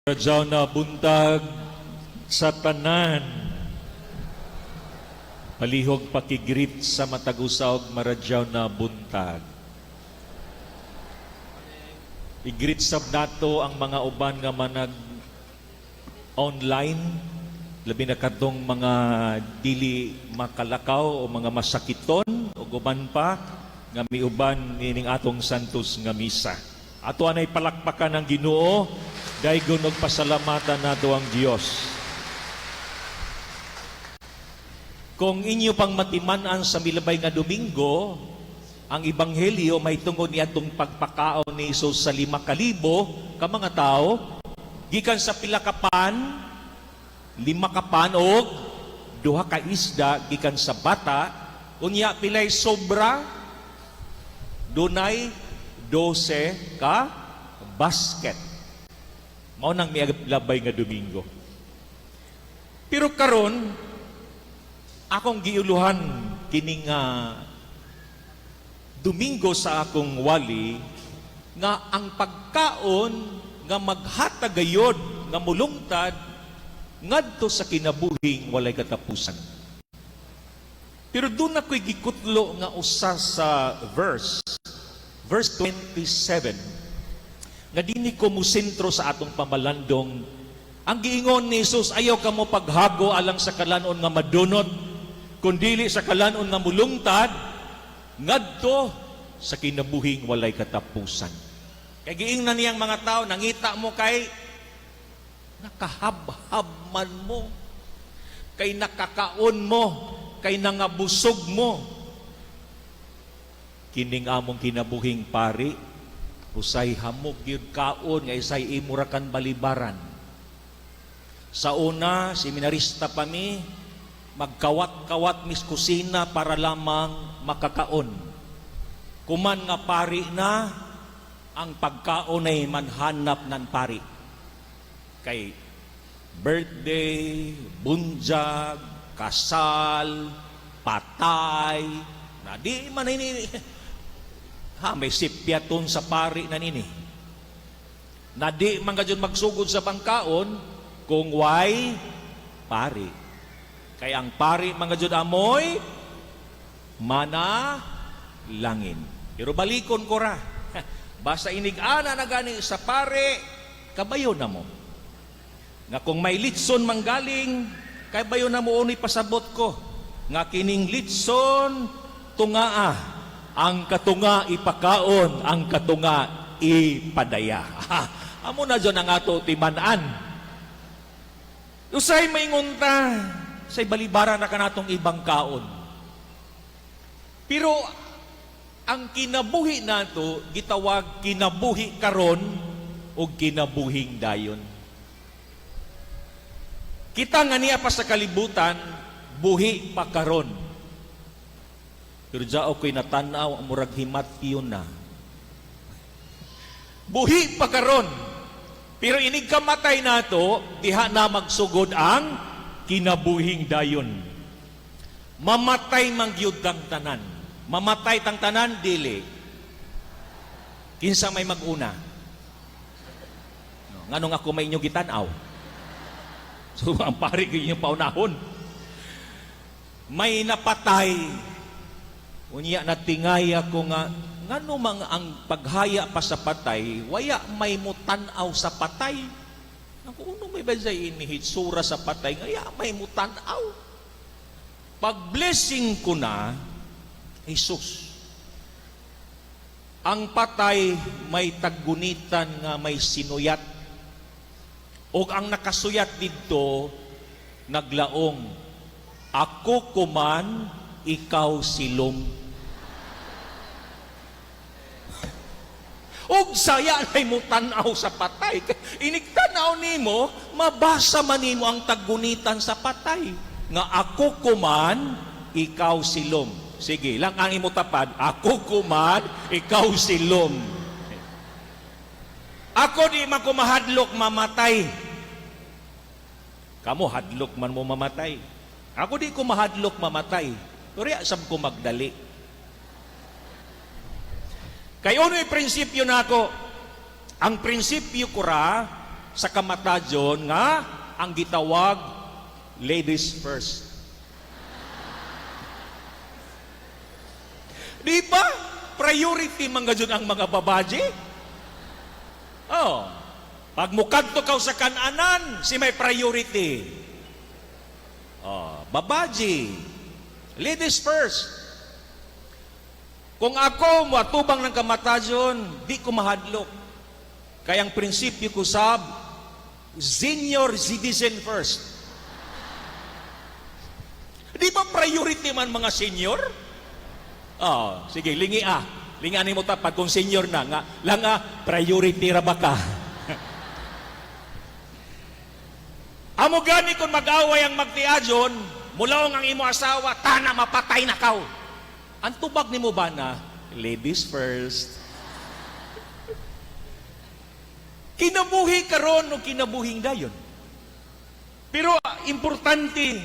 Radyaw na buntag sa tanan. Palihog pakigrit sa matag-usawg maradyaw na buntag. Igrit sab nato ang mga uban nga manag online, labi na kadtong mga dili makalakaw o mga masakiton o guban pa nga miuban nining atong santos nga misa. Ato anay palakpakan ng Ginoo, daygon og pasalamatan nato ang Dios. Kung inyo pang matiman-an sa milabay nga Domingo, ang Ebanghelyo may tungod ni atong pagpakaon ni Hesus sa 5,000 ka mga tao, gikan sa pila ka pan, 5 ka pan og 2 ka isda gikan sa bata, unya pilay sobra, dunay 12 ka basket. Mao nang milabay nga Domingo. Pero karon akong giuluhan kining Domingo sa akong wali nga ang pagkaon nga maghatagayod nga mulungtad ngadto sa kinabuhing walay katapusan. Pero doon ako'y gikutlo nga usa sa verse 27, nga dini ko musentro sa atong pamalandong. Ang giingon ni Jesus, ayaw ka mo paghago alang sa kalanon nga madunot, kundili sa kalanon nga mulungtad, ngadto sa kinabuhing walay katapusan. Kaya giingnan niyang mga tao, nangita mo kay nakahabhab man mo, kay nakakaon mo, kay nangabusog mo. Kining among kinabuhing pari, usay hamog gyud kaon nga isay imurakan balibaran. Sa una, seminarista pa mi, magkawat-kawat mis kusina para lamang makakaon. Kuman nga pari na, ang pagkaon ay manhanap ng pari. Kay birthday, bunjag, kasal, patay, na di man ini may sipyaton sa pari na nini. Na di man kadyon magsugod sa pangkaon kung way pari. Kaya ang pari man kadyon amoy mana langin. Pero balikon ko ra. Basta inig-ana na gani sa pari, kabayo na mo. Nga kung may litson manggaling, kabayo na mo unoy pasabot ko. Nga kining litson tungaa. Ang katunga ipakaon, ang katunga ipadaya. Amo na dyan ang ato timanan. Usay maingunta, say balibara na kanatong ibang kaon. Pero ang kinabuhi nato, gitawag kinabuhi karon o kinabuhing dayon. Kita nga niya pa sa kalibutan, buhi pa karon. Pero dyan ako'y natanaw ang murag himat yun na. Buhi pa karon. Pero inig kamatay nato, diha na magsugod ang kinabuhing dayon. Mamatay mangyud tang tanan. Mamatay tang tanan, dili. Kinsa may maguna. Nganong ako may inyo gitanaw. So, ang pari kayo inyong paunahon. May napatay. Unya natingaya ko nga, ngano mang ang paghaya pa sa patay, waya may mutanaw sa patay. Naku, uno may bazay inihit, sura sa patay, ngaya may mutanaw. Pag-blessing ko na, Jesus, ang patay may taggunitan nga may sinuyat, o ang nakasuyat dito, naglaong, ako kuman, ikaw silom. Og saya ay mo tanaw sa patay. Inig-tanaw nimo, mabasa man nimo ang taggunitan sa patay. Nga ako kuman, ikaw silom. Sige, lang ang imo tapad, ako kuman, ikaw silom. Ako di man ko mahadlok mamatay. Kamu hadlok man mo mamatay. Ako di ko mahadlok mamatay. Pero sab ko magdali. Kaya uno'y prinsipyo na ako. Ang prinsipyo ko ra, sa kamatajon nga ang gitawag ladies first. Di ba? Priority man gajud ang mga babaji. Oh. Pag mukadto ka sa kananan, si may priority. Oh, babaji. Ladies first. Kung ako matubang ng kamatajon, di ko mahadlok. Kaya ang prinsipyo ko sab, senior citizen first. Di ba priority man mga senior? Oh, sige, lingi ah. Linganin mo tapad kung senior na nga. Lang priority ra ba ka? Amo gani kung mag-away ang magtiadyon, mulaong ang imo asawa, tana mapatay na kaw. Ang tubag ni mo ba na, ladies first? Kinabuhi karon o kinabuhing dayon. Pero importante,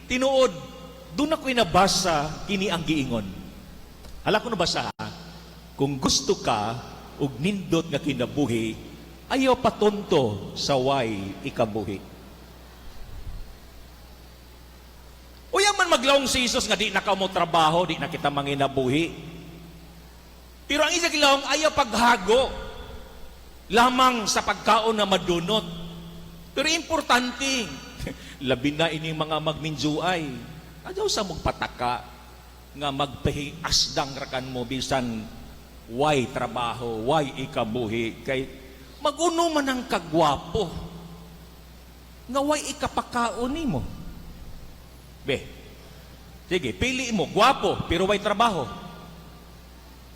tinuod, doon ako'y nabasa, kini ang giingon. Hala ko nabasa, kung gusto ka, ug nindot nga kinabuhi, ayaw patunto sa way ikabuhi. O yaman maglawong si Jesus nga di na ka mo trabaho, di na kita manginabuhi. Pero ang isa kilawang ayaw paghago lamang sa pagkaon na madunot. Pero importante, labi na ini mga magminjuay. Adaw sa mong pataka nga magpahiasdang rakan mo bisan why trabaho, why ikabuhi. Kay maguno man ang kagwapo nga why ikapakaon nimo. Be, sige, pili mo, gwapo, pero may trabaho.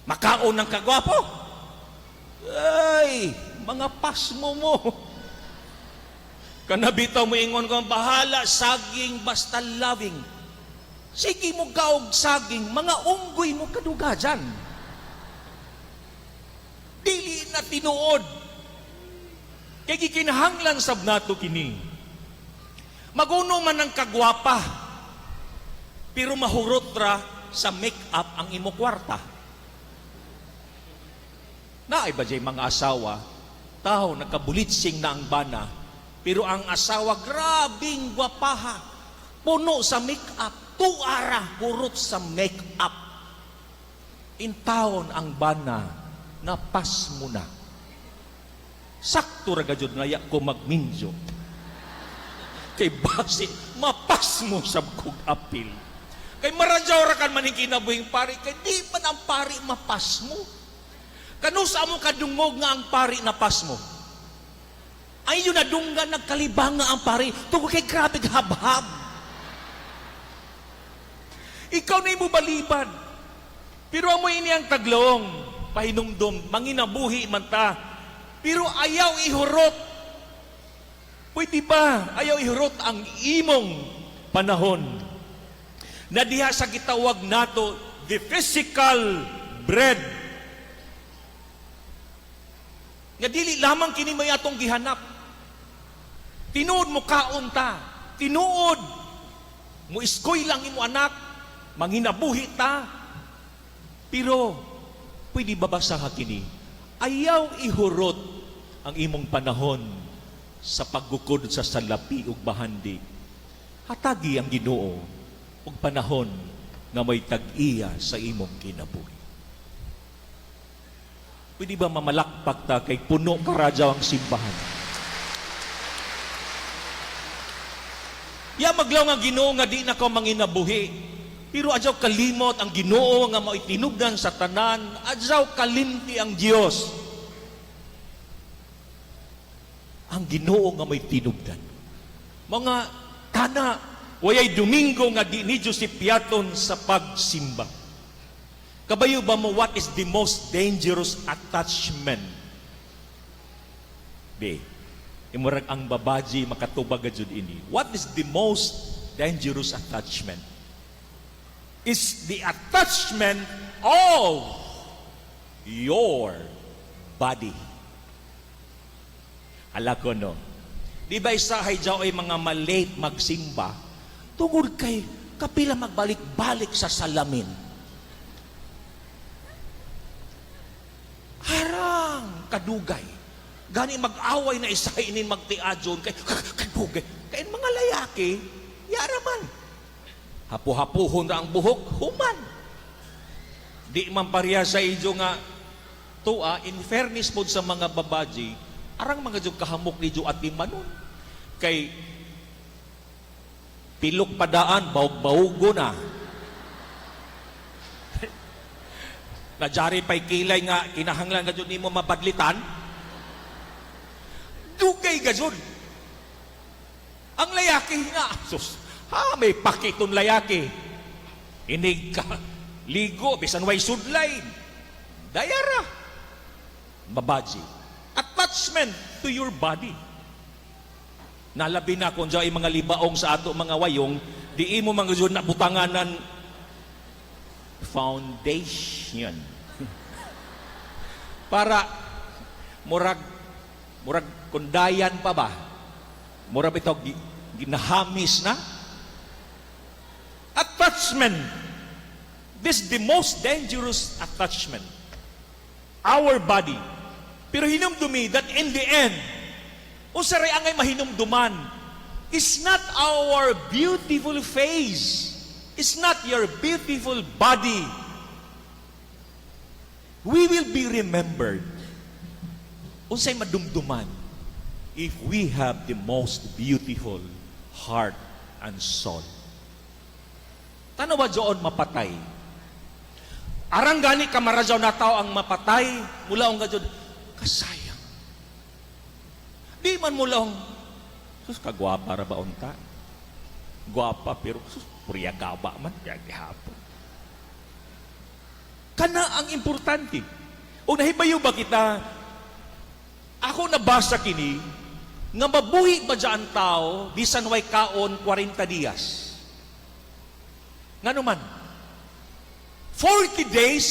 Makaon ng kagwapo. Ay, mga pasmo mo. Kanabitaw mo ingon kong bahala, saging, basta loving. Sige mo gaog saging, mga unggoy mo kaduga dyan. Dili na tinuod. Kaya gikinahanglan sab nato kini. Maguno man ng kagwapa, pero mahurot ra sa make-up ang imo kwarta. Naay ba jay mga asawa, tao nakabulitsing na ang bana, pero ang asawa grabing gwapaha, puno sa make-up, tuara hurot sa make-up. Intawon ang bana, napas mo na. Sakto ra gajud na ya ko magminjo. Kay base, mapas mo sa kog apil. Kay maradyaw ra kan maning kinabuhing pari, kay di man ang pari mapas mo. Kanusa mo kadungog nga ang pari napas mo. Ay yun nadunggan, nagkalibang nga ang pari, tungkol kay grabe habhab. Ikaw na mo balibad. Pero amoy ini ang taglong, pahinumdum, manginabuhi man ta. Pero ayaw ihurot. Pwede ba ayaw ihurot ang imong panahon? Na diha sa gitawag nato, the physical bread. Nga dili lamang kini may atong gihanap. Tinuod mo kaon ta. Tinuod mo iskoy lang imo anak, manginabuhi ta. Pero pwede ba basaha kini? Ayaw ihurot ang imong panahon sa paggukod sa salapi ug bahandi. Hatagi ang Ginoo ug panahon nga may tag-iya sa imong kinabuhi. Pwede ba mamalakpak ta kay puno karadyaw ang simbahan? Ya maglaw nga Ginoo nga di na ko manginabuhi. Pero adyaw kalimot ang Ginoo nga maitinubdan sa tanan, adyaw kalimti ang Dios. Ang Ginoo nga may tinubdan. Mga kana wayay Domingo nga di ni Diyos ipiaton sa pagsimba. Kabayo ba mo what is the most dangerous attachment? Be, imurag ang babaji makatubag jud ini. What is the most dangerous attachment? Is the attachment of your body. Ala ko no. Di ba isa hayjaw ay mga malate magsimba tungod kay kapila magbalik-balik sa salamin. Harang kadugay. Gani mag-away na isa inin magtiadyon kay bugay. Kay mga layaki, yaraman. Hapu-hapuhon na ang buhok, human. Di man pareha sa idyo nga tua, in fairness po sa mga babaji, arang mga diyog kahamok ni dyo at imanon. Kay pilok padaan, bawog-bawgo na. Najari pa'y kilay nga, kinahanglan ka dyan mo mabadlitan. Dugay ka dyan. Ang layaki nga, sus, may pakiton layaki. Inig ka, ligo, bisan way sudlay. Dayara. Babaji. Attachment to your body. Nalabi na kung dyan mga libaong sa ato mga wayong, di mo mga dyan nabutanganan foundation. Para murag kundayan pa ba? Murag ito ginahamis na? Attachment. This is the most dangerous attachment. Our body. Pero hinumdumi that in the end, usaray angay mahinumduman, is not our beautiful face. It's not your beautiful body. We will be remembered. Unsay madumduman if we have the most beautiful heart and soul. Tanawa doon mapatay. Arang gani kamarajaw na tao ang mapatay, mula ang gadyon, kasayang. Di man mula ang, sus, kagwapa ra ba unta? Gwapa, pero sus, puriyagaba man, gagihapon. Kana ang importante. O nahibayo ba kita, ako nabasa kini, nga mabuhi ba dyan tao, bisan way kaon 40 dias. Nga naman, 40 days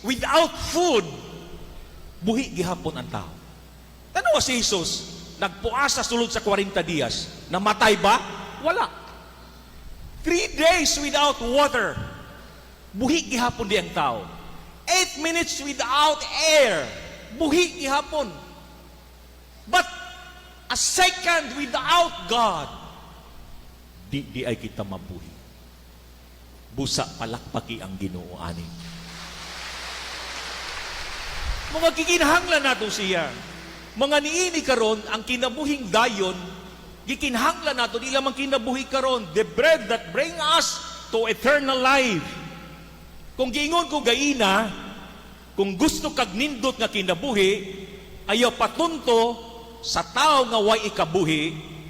without food, buhi gihapon ang tao. Ano si Jesus? Nagpuasa sulod sa 40 dias. Namatay ba? Wala. 3 days without water, buhi gihapon di ang tao. 8 minutes without air, buhi gihapon. But a second without God, di ay kita mabuhi. Busa palakpaki ang Ginoo ani. Mga kikinahanglan nato siya. Mga niini karon ang kinabuhing dayon, gikinahanglan nato di lamang kinabuhi karon, the bread that bring us to eternal life. Kung giingon ko gaina, kung gusto kag nindot nga kinabuhi, ayaw patunto sa tao nga way ikabuhi,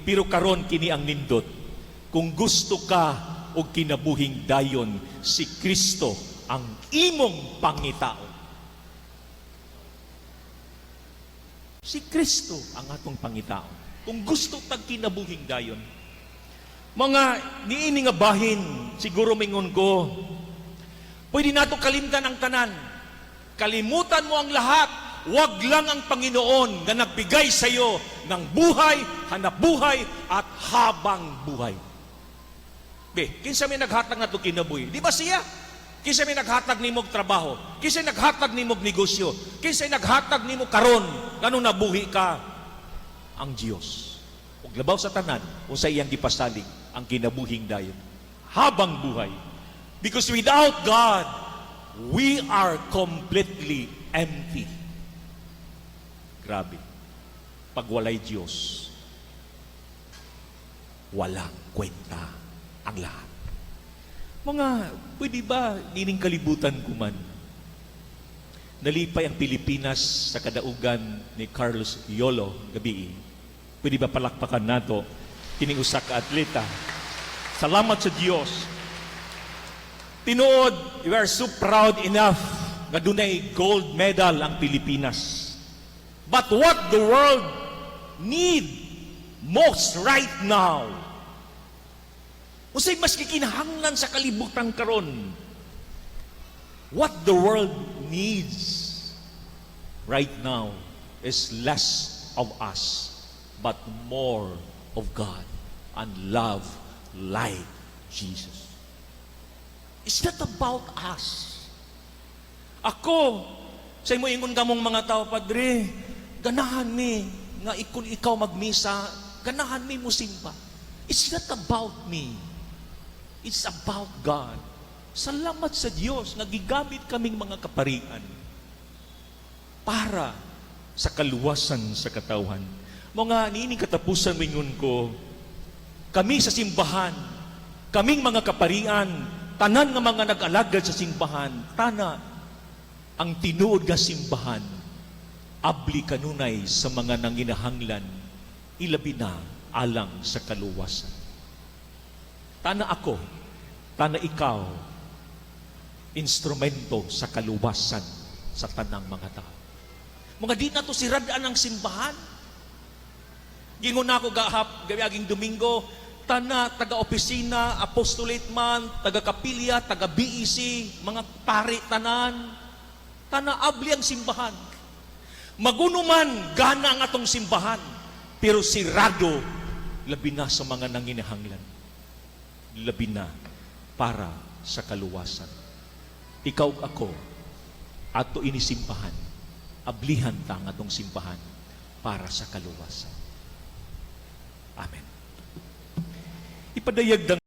pero karon kini ang nindot. Kung gusto ka og kinabuhing dayon, si Kristo ang imong pangitao. Si Kristo ang atong pangitao. Kung gusto tag kinabuhing dayon. Mga niini nga bahin, siguro mingon ko, pwede nato kalimtan ang tanan. Kalimutan mo ang lahat. Wag lang ang Panginoon na nagbigay sa iyo ng buhay, hanapbuhay, at habang buhay. Be, kinsa may naghatag na ito kinabuhi? Di ba siya? Kinsa may naghatag ni mong trabaho? Kinsa may naghatag ni mong negosyo? Kinsa may naghatag ni mong karon? Ganun nabuhi ka? Ang Diyos. Ug labaw sa tanan, kung sa iyang gipasalig, ang kinabuhing dayon. Habang buhay. Because without God, we are completely empty. Grabe. Pag walay Diyos, walang kwenta ang lahat. Mga, pwede ba nining kalibutan ko man? Nalipay ang Pilipinas sa kadaugan ni Carlos Yolo gabi. Pwede ba palakpakan nato kining usa ka atleta? Salamat sa Dios. Tinuod, we are so proud enough nga dunay gold medal ang Pilipinas. But what the world need most right now, usay mas kikinahanglan sa kalibutan karon, what the world needs right now is less of us, but more of God and love like Jesus. It's not about us. Ako, sa imo ingon kamong mga tao, Padre, Ganahan mi nga kung ikaw magmisa, ganahan mi mo simba. It's not about me. It's about God. Salamat sa Diyos na gigamit kaming mga kaparian para sa kaluwasan sa katawan. Mga nining katapusan mingon ko, kami sa simbahan, kaming mga kaparian, tanan nga mga nag-alagad sa simbahan, tana ang tinuod nga simbahan, abli kanunay sa mga nanginahanglan, ilabi na alang sa kaluwasan. Tana ako, tana ikaw, instrumento sa kaluwasan sa tanang mga tao. Mga di na to siradaan ng simbahan. Gingon na ako gayaging Domingo, tana, taga-opisina, apostolate man, taga-kapilya, taga-BEC, mga pari tanan, tana abli ang simbahan. Magunuman, gana ang atong simbahan, pero sirado, labi na sa mga nanginahanglan. Labi na para sa kaluwasan. Ikaw ako, ato inisimbahan, ablihan ta ang atong simbahan para sa kaluwasan. Amen. Ipadayag